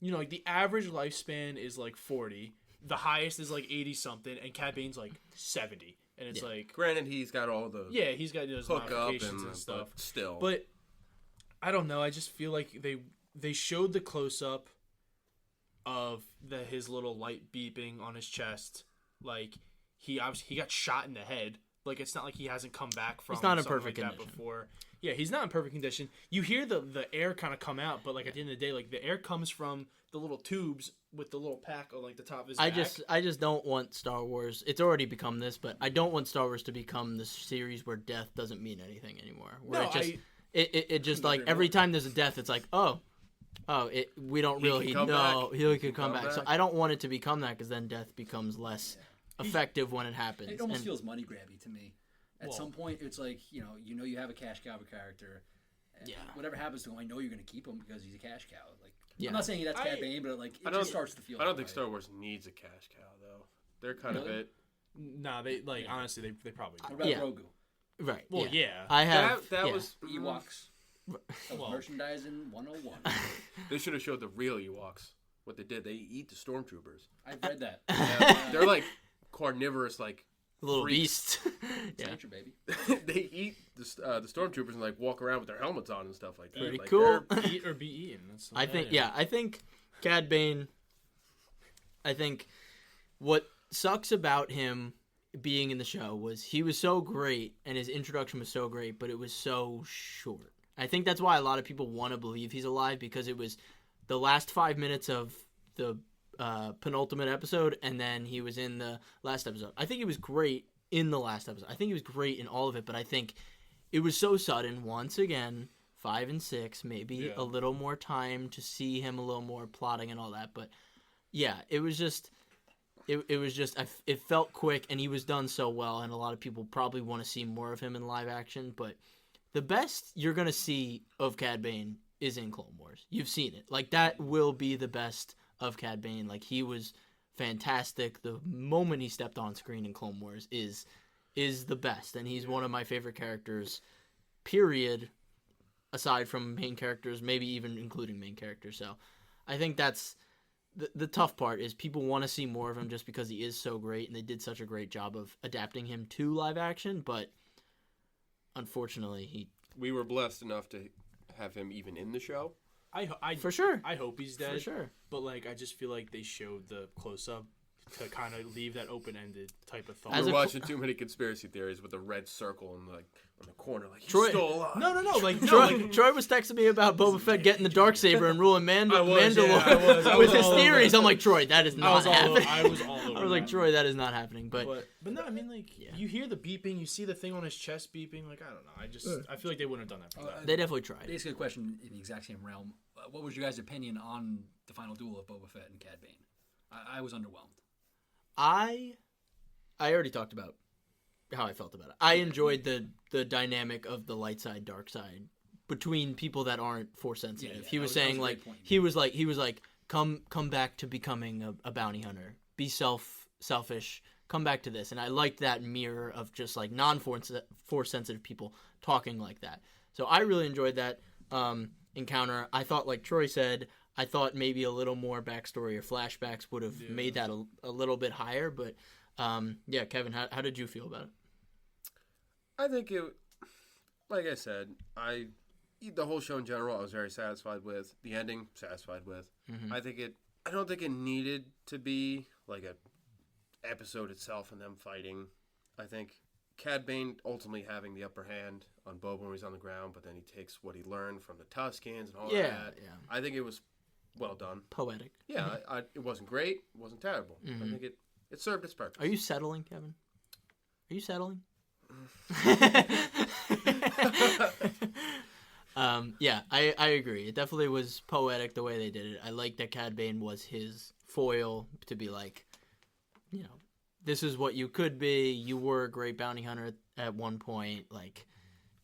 like the average lifespan is like 40, the highest is like 80 something, and Cad Bane's like 70, and it's like Granted, he's got all the he's got those hook up modifications and and stuff, but still. but I don't know. I just feel like they showed the close up of his little light beeping on his chest, like he got shot in the head. Like it's not like he hasn't come back from. He's not in something perfect like that condition. before. Yeah, he's not in perfect condition. You hear the air kind of come out, but like at the end of the day, like the air comes from the little tubes with the little pack on like the top of his back. I just don't want Star Wars. It's already become this, but I don't want Star Wars to become this series where death doesn't mean anything anymore. Where No, it just it just like every time there's a death, it's like we don't He really can come know back. he could come back. So I don't want it to become that because then death becomes less effective when it happens. It almost And- feels money grabby to me. At some point, it's like you know you have a cash cow character. And Yeah. Whatever happens to him, I know you're going to keep him because he's a cash cow. Like Yeah. I'm not saying that's Cad Bane, but like it just starts to feel. I don't that think way. Star Wars needs a cash cow though. They're kind of Really? it. Nah, they like honestly they probably What do. about Yeah. Grogu? Right. Well, yeah. I have. That yeah. was Ewoks. That was Well- merchandising 101. They should have showed the real Ewoks. What they did, they eat the stormtroopers. I've read that. They're like carnivorous, like little freaks. beast. yeah. Nature, baby. they eat the stormtroopers and like walk around with their helmets on and stuff like that. Pretty Like, cool. they're- Eat or be eaten. That's I think Cad Bane. I think what sucks about him being in the show was he was so great and his introduction was so great, but it was so short. I think that's why a lot of people want to believe he's alive because it was the last 5 minutes of the penultimate episode, and then he was in the last episode. I think he was great in the last episode. I think he was great in all of it, but I think it was so sudden. Once again, 5 and 6, maybe a little more time to see him a little more plotting and all that. But yeah, it was just, it felt quick, and he was done so well, and a lot of people probably want to see more of him in live action. But the best you're gonna see of Cad Bane is in Clone Wars. You've seen it. Like that will be the best of Cad Bane. Like he was fantastic. The moment he stepped on screen in Clone Wars is the best, and he's one of my favorite characters. Period. Aside from main characters, maybe even including main characters. So, I think that's the tough part is people want to see more of him just because he is so great, and they did such a great job of adapting him to live action. But unfortunately, we were blessed enough to have him even in the show. I for sure, I hope he's dead. for sure. But like I just feel like they showed the close up to kind of leave that open ended type of thought. As We're a- watching too many conspiracy theories with a red circle in like on the corner, like he's Troy- still alive. no, like no, Troy, like Troy was texting me about Boba Fett getting the Darksaber and ruling I was, Mandalore yeah, I was with his all over theories. that. I'm like, Troy, that is I not was all over, happening. I was all over. I was like, that. Troy, that is not happening. But But no, I mean like you hear the beeping, you see the thing on his chest beeping. Like I don't know. I feel like they wouldn't have done that for that. they definitely tried. Basically, a question in the exact same realm. What was your guys' opinion on the final duel of Boba Fett and Cad Bane? I was underwhelmed. I already talked about how I felt about it. I enjoyed the the dynamic of the light side, dark side between people that aren't force sensitive. Yeah, he was that was saying a like great point. he was like come back to becoming a bounty hunter. Be selfish. Come back to this. And I liked that mirror of just like non-force sensitive people talking like that. So I really enjoyed that encounter. I thought, like Troy said, I thought maybe a little more backstory or flashbacks would have made that a little bit higher. But yeah, Kevin, how did you feel about it? I think it, like I said, the whole show in general I was very satisfied with. The ending, satisfied with. Mm-hmm. I don't think it needed to be like a episode itself and them fighting. I think Cad Bane ultimately having the upper hand on Boba when he's on the ground, but then he takes what he learned from the Tuskens and all that. Yeah. I think it was well done. Poetic. Yeah, it wasn't great. It wasn't terrible. Mm-hmm. I think it served its purpose. Are you settling, Kevin? Are you settling? Yeah, I agree. It definitely was poetic the way they did it. I like that Cad Bane was his foil to be like, you know, this is what you could be. You were a great bounty hunter at one point. Like,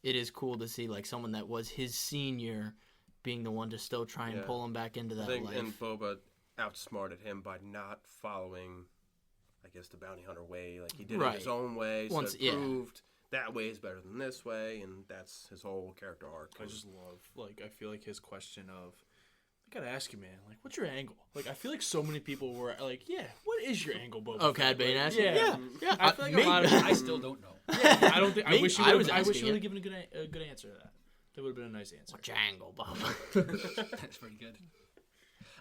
it is cool to see like someone that was his senior being the one to still try and pull him back into that life. And Boba outsmarted him by not following, I guess, the bounty hunter way. Like, he did it his own way, so it proved that way is better than this way, and that's his whole character arc. I just love, like, I feel like his question of, I gotta ask you, man, like, what's your angle? Like, I feel like so many people were like, yeah, what is your angle, Boba? Oh, Cad Bane asked? Yeah. I feel like me. a lot of I still don't know. I don't think. I wish you would have asking given a good answer to that. That would have been a nice answer. What's your angle, Boba? That's pretty good.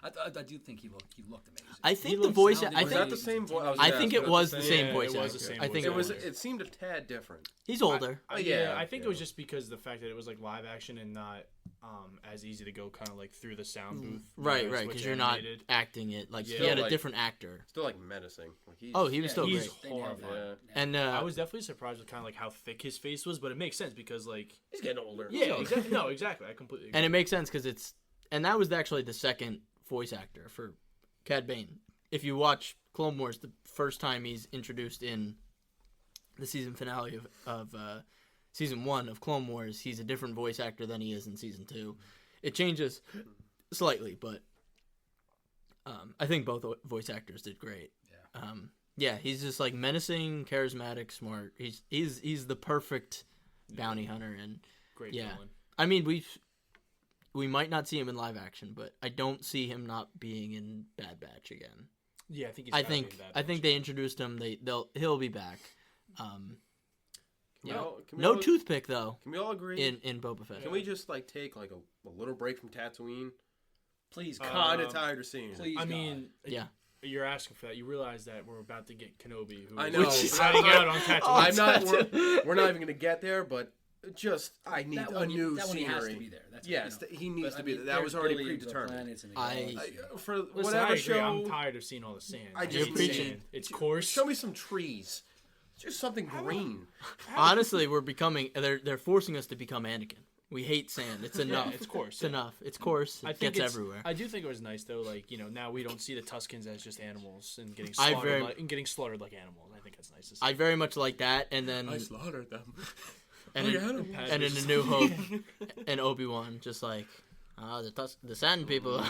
I do think he looked amazing. I think the voice. sounded I Was think that the same voice? I think it was the same Yeah, voice it was actor. the same I think voice it actor. was. It seemed a tad different. He's older. I think it was just because the fact that it was like live action and not as easy to go kind of like through the sound booth. Right, because you're not acting it. Like, he had a like- different actor. Still like menacing. Like He was still He's great. horrible. Yeah. And I was definitely surprised with kind of like how thick his face was, but it makes sense because like He's getting older. yeah, exactly. No, exactly. I completely agree. and it makes sense because and that was actually the second voice actor for Cad Bane. If you watch Clone Wars, the first time he's introduced in the season finale of season 1 of Clone Wars, he's a different voice actor than he is in season 2. It changes slightly, but I think both voice actors did great. Yeah, he's just like menacing, charismatic, smart. He's the perfect bounty hunter, and Great yeah. villain. I mean, we might not see him in live action, but I don't see him not being in Bad Batch again. Yeah, I think he's. I gotta be think in Bad I think Batch. they introduced him. He'll be back. Can we all- can we No all- toothpick though Can we all agree? in Boba Fett. Can we just like take like a little break from Tatooine? Please, God. Kind of tired of seeing it. Please, I God. mean, Yeah. You're asking for that. You realize that we're about to get Kenobi, who I is know. Which is- hiding out on Tatooine. I'm not. We're not even gonna get there, but just I need that a one, new that one scenery. he has to be there. That's Yes, you know. he needs But, to I be mean, there. That was they're already billions of predetermined. planets and the I- galaxy. For Listen, whatever I agree. show, I'm tired of seeing all the sand. I Like, just it's need- sand. It's coarse. show me some trees. Just something green. Honestly, we're becoming. They're forcing us to become Anakin. We hate sand. It's enough. it's coarse. It's enough. It's coarse. I It think gets it's- everywhere. I do think it was nice though. Like now we don't see the Tuskens as just animals and getting I slaughtered, very- slaughtered like animals. I think that's nice to see. I very much like that. And then I slaughtered them. and Like in, animals. and in A New Hope and Obi-Wan, just like the sand people.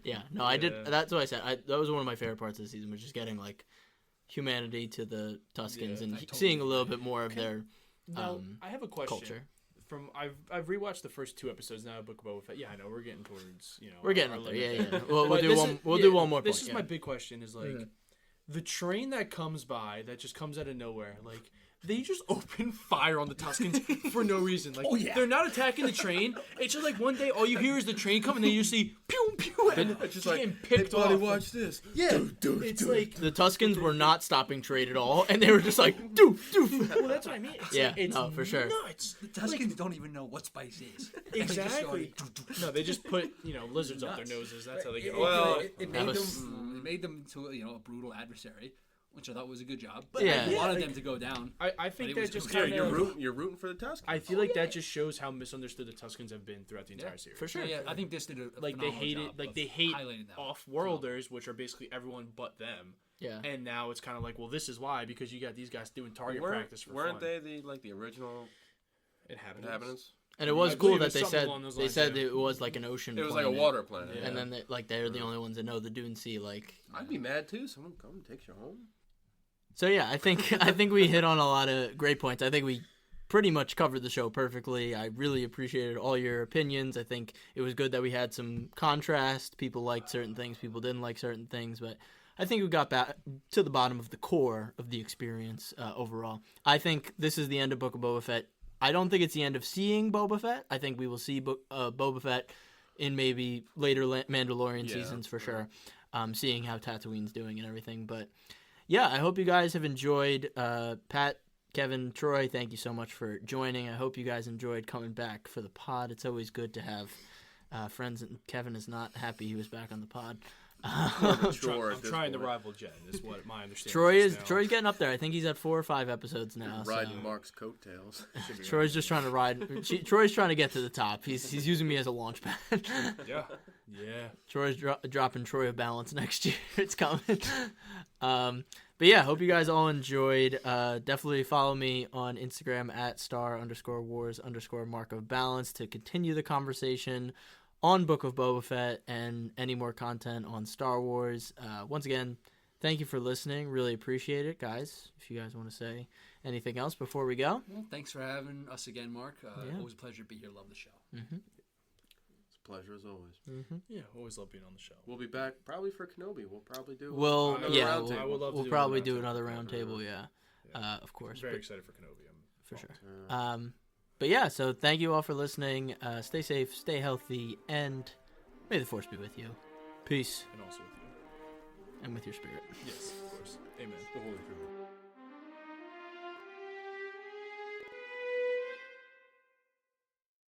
Yeah. No, I did. Yeah. That's what I said. That was one of my favorite parts of the season, was just getting like humanity to the Tuskens and I totally seeing a little bit more of their Now I have a question. culture. I've rewatched the first 2 episodes now of Book of Boba Fett. Yeah, I know we're getting towards We're getting our up there. limit Yeah, there. yeah. We'll But do this one. is- We'll yeah, do one more. This point, is yeah. my big question: is like the train that comes by that just comes out of nowhere. Like they just open fire on the Tuskens for no reason. Like they're not attacking the train. It's just like one day all you hear is the train coming, and then you see pew pew, and It's just getting like, picked hey, buddy, off. watch this. Yeah, it's like The Tuskens were not stopping trade at all, and they were just like, doof, doof. well, that's what I mean. It's Yeah, like, it's no, for sure. nuts. The Tuskens don't even know what spice is. They just Exactly. go, No, they just put lizards up their Nuts. noses. That's how they get. Well, it that made was- them. It made them to a brutal adversary, which I thought was a good job. But Yeah. I wanted like- them to go down. I think it that was just Yeah, kind of. you're rooting for the Tusk. I feel like that just shows how misunderstood the Tuskens have been throughout the entire series. For sure. Yeah, I think this did a Like they phenomenal hated, job like of they hate highlighting them. off-worlders, which are basically everyone but them. Yeah. And now it's kind of like, well, this is why, because you got these guys doing target practice for weren't fun. they the original Inhabitants. And it was I cool believe that it's they something said along those lines, it was like an ocean. It was like planet. a water planet. Yeah. And then they're the only ones that know the Dune Sea. Like, I'd be mad too. Someone come and takes you home. so yeah, I think we hit on a lot of great points. I think we pretty much covered the show perfectly. I really appreciated all your opinions. I think it was good that we had some contrast. People liked certain things, people didn't like certain things, but I think we got back to the bottom of the core of the experience overall. I think this is the end of Book of Boba Fett. I don't think it's the end of seeing Boba Fett. I think we will see Boba Fett in maybe later Mandalorian seasons for sure, seeing how Tatooine's doing and everything. But yeah, I hope you guys have enjoyed. Pat, Kevin, Troy, thank you so much for joining. I hope you guys enjoyed coming back for the pod. It's always good to have friends. And Kevin is not happy he was back on the pod. I'm trying to rival Jen, is what my understanding Troy's now. getting up there. I think he's at 4 or 5 episodes now. Riding Mark's coattails. Troy's just trying to ride. Troy's trying to get to the top. He's using me as a launch pad. Yeah. Troy's dropping Troy of balance next year. It's coming. But yeah, hope you guys all enjoyed. Definitely follow me on Instagram at @star_wars_mark of balance to continue the conversation on Book of Boba Fett and any more content on Star Wars. Once again, thank you for listening. Really appreciate it, guys. If you guys want to say anything else before we go. Well, thanks for having us again, Mark. Always a pleasure to be here. Love the show. Mm-hmm. It's a pleasure as always. Mm-hmm. Yeah, always love being on the show. We'll be back probably for Kenobi. We'll probably do We'll probably do round another table. roundtable. Yeah, of course. I'm very excited for Kenobi. For sure. But yeah, so thank you all for listening. Stay safe, stay healthy, and may the Force be with you. Peace. And also with you. And with your spirit. Yes, of course. Amen. The Holy Trinity.